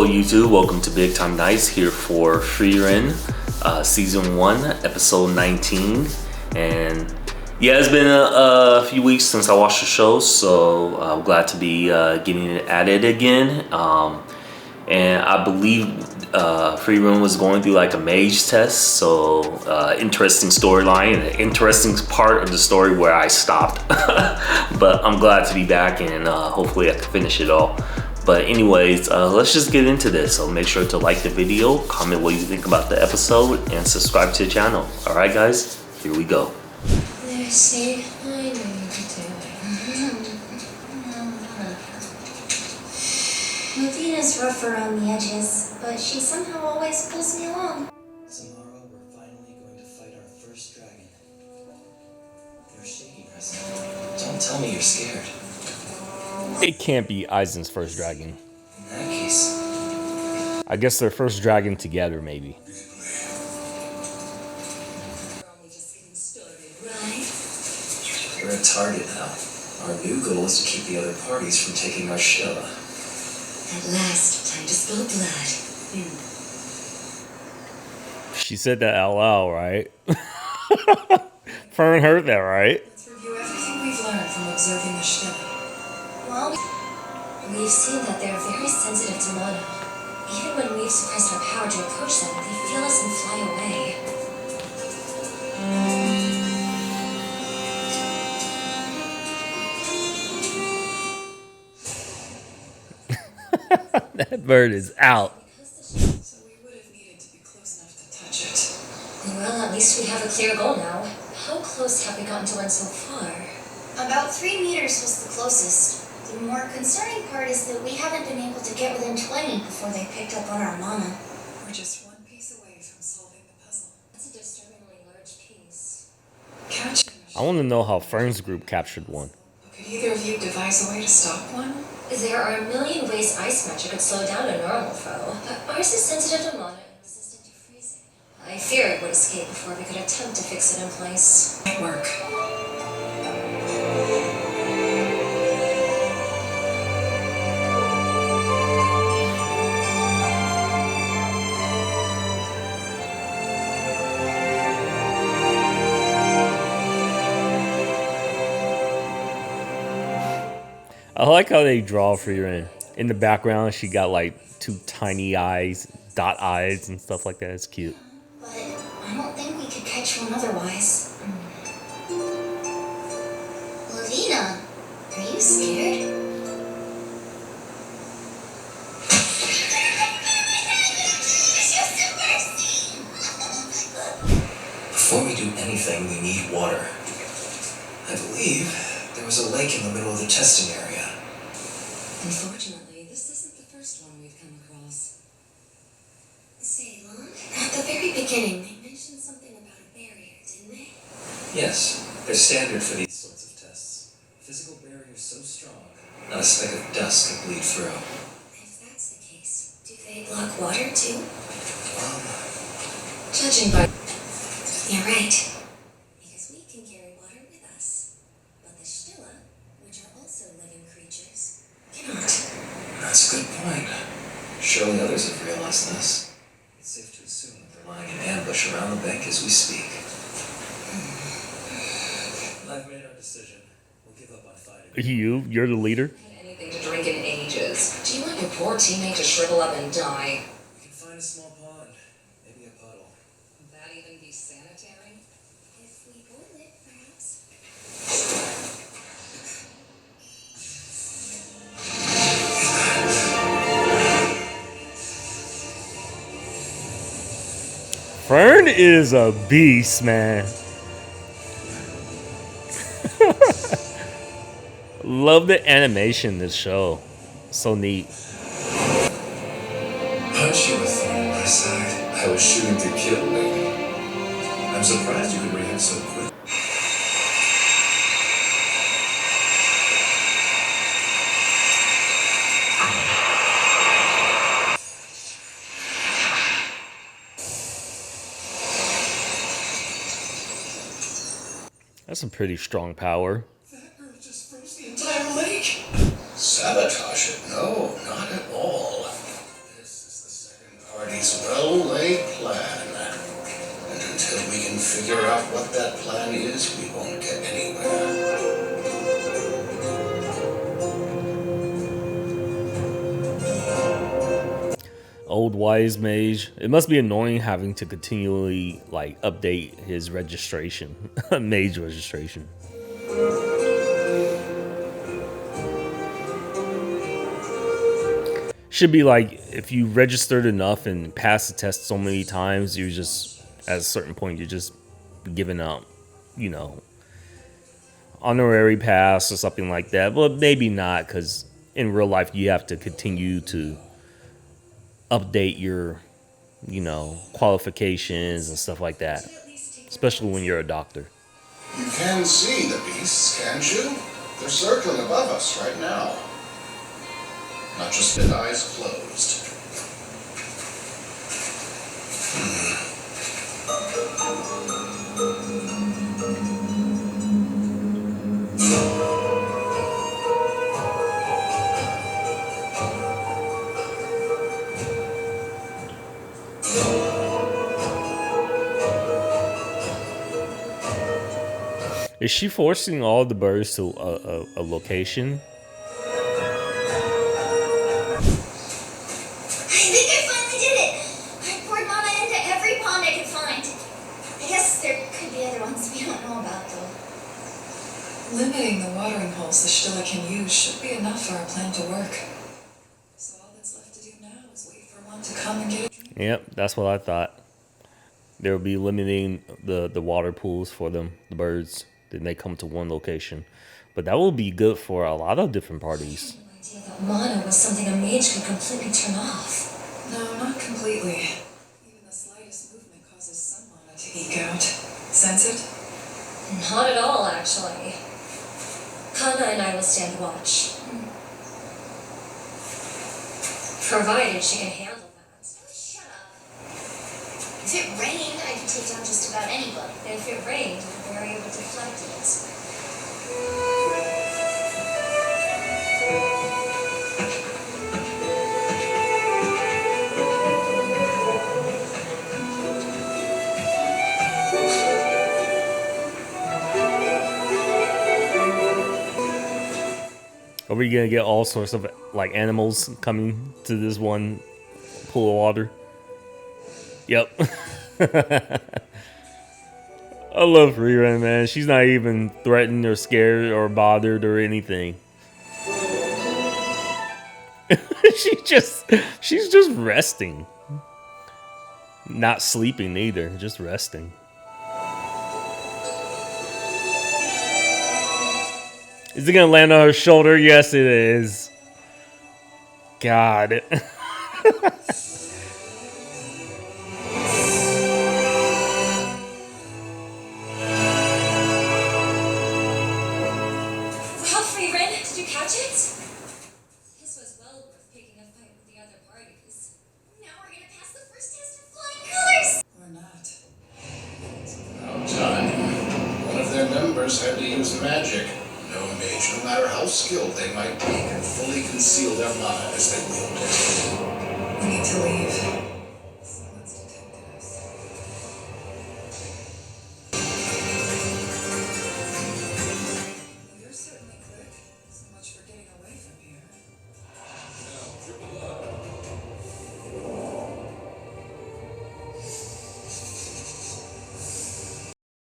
Hello YouTube, welcome to BigTimeKnights here for Frieren, Season 1, Episode 19. And yeah, it's been a few weeks since I watched the show, so I'm glad to be getting it at it again. And I believe Frieren was going through like a mage test, so interesting storyline, an interesting part of the story where I stopped. But I'm glad to be back, and hopefully I can finish it all. But anyways, let's just get into this. So make sure to like the video, comment what you think about the episode, and subscribe to the channel. All right, guys, here we go. Lucy, I know you're doing. Medina's rough around the edges, but she somehow always pulls me along. Tomorrow, we're finally going to fight our first dragon. You're shaking, Ressa. Don't tell me you're scared. It can't be Aizen's first dragon. In that case, I guess their first dragon together, maybe. we're a target now. Our new goal is to keep the other parties from taking our Shilla. At last, time to spill blood. She said that out loud, right? Fern heard that, right? Let's review everything we've learned from observing the Shilla. Well, we've seen that they're very sensitive to mana. Even when we've suppressed our power to approach them, they feel us and fly away. That bird is out. So we would have needed to be close enough to touch it. Well, at least we have a clear goal now. How close have we gotten to one so far? About 3 meters was the closest. The more concerning part is that we haven't been able to get within 20 before they picked up on our mana. We're just one piece away from solving the puzzle. That's a disturbingly large piece. Catching a I want to know how Fern's group captured one. Could either of you devise a way to stop one? There are a million ways ice magic could slow down a normal foe, but ours is sensitive to mana and resistant to freezing. I fear it would escape before we could attempt to fix it in place. Might work. I like how they draw Frieren. In the background, she got like 2 tiny eyes, dot eyes, and stuff like that. It's cute. But I don't think we could catch one otherwise. Lavina, are you scared? before we do anything, we need water. I believe there was a lake in the middle of the testing area. Unfortunately, this isn't the first one we've come across. Say, Lon, at the very beginning, they mentioned something about a barrier, didn't they? Yes, they're standard for these sorts of tests. Physical barrier so strong, not a speck of dust can bleed through. If that's the case, do they block water too? Judging by... You're right. Because we can carry water with us. But the Stilla, which are also living creatures, cannot. That's a good point. Surely others have realized this. It's safe to assume that they're lying in ambush around the bank as we speak. I've made our decision. We'll give up on fighting. You're the leader? Anything to drink in ages. Do you want your poor teammate to shrivel up and die? We can find a small pond. Maybe a puddle. Would that even be sanitary? If we boil it, perhaps. Fern is a beast, man. Love the animation in this show. So neat. Punch you a thorn in my side. I was shooting to kill, baby. I'm surprised you could react so quick. That's a pretty strong power. That bird just froze the entire lake. Sabotage it? No, not at all. This Old wise mage. It must be annoying having to continually like update his registration, mage registration. Should be like if you registered enough and passed the test so many times, you just at a certain point you're just giving up, you know, honorary pass or something like that. But maybe not, because in real life you have to continue to update your, you know, qualifications and stuff like that, especially when you're a doctor. You can see the beasts, can't you? They're circling above us right now. Not just with eyes closed. Is she forcing all the birds to a location? I think I finally did it! I poured mana into every pond I could find. I guess there could be other ones we don't know about, though. Limiting the watering holes the Stilla can use should be enough for our plan to work. So all that's left to do now is wait for one to come and get a drink. Yep, that's what I thought. They'll be limiting the water pools for them, the birds. They may come to one location. But that will be good for a lot of different parties. I had no idea that mana was something a mage could completely turn off. No, not completely. Even the slightest movement causes some mana to eke out. Sense it? Not at all, actually. Kana and I will stand watch. Provided she can handle that. Oh, shut up. If it rained, I could take down just about anybody. If it rained, the barrier would deflect it. Are we gonna get all sorts of like animals coming to this one pool of water? Yep. I love Frieren, man. She's not even threatened or scared or bothered or anything. she's just resting. Not sleeping either, just resting. Is it gonna land on her shoulder? Yes, it is. God. Had to use magic. No mage, no matter how skilled they might be, can fully conceal their mana as they wield it. We need to leave.